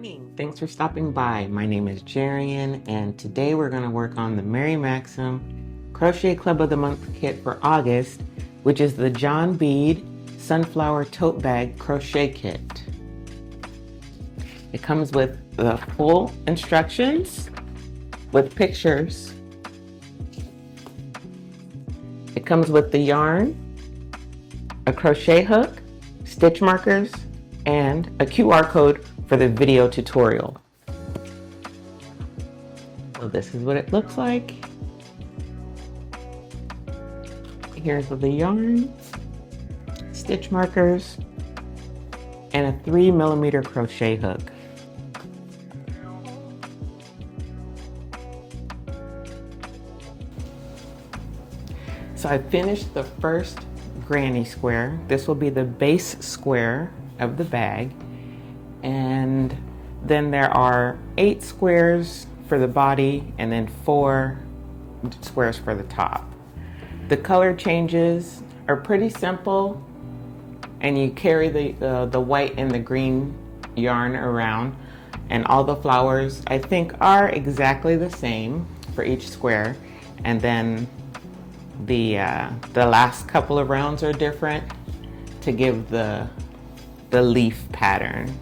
morning. Thanks for stopping by. My name is Jarian, and today we're going to work on the Mary Maxim Crochet Club of the Month kit for August, which is the John Bead Sunflower Tote Bag Crochet Kit. It comes with the full instructions with pictures. It comes with the yarn, a crochet hook, stitch markers, and a QR code for the video tutorial. So this is what it looks like. Here's the yarn, stitch markers, and a 3mm crochet hook. So I finished the first granny square. This will be the base square of the bag. And then there are 8 squares for the body and then 4 squares for the top. The color changes are pretty simple, and you carry the white and the green yarn around, and all the flowers I think are exactly the same for each square, and then the last couple of rounds are different to give the leaf pattern.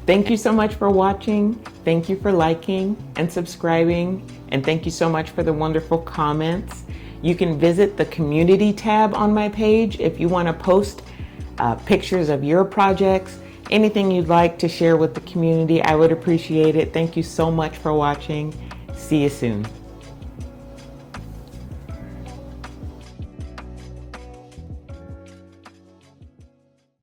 Thank you so much for watching. Thank you for liking and subscribing, and thank you so much for the wonderful comments. You can visit the community tab on my page if you want to post pictures of your projects, anything you'd like to share with the community. I would appreciate it. Thank you so much for watching. See you soon.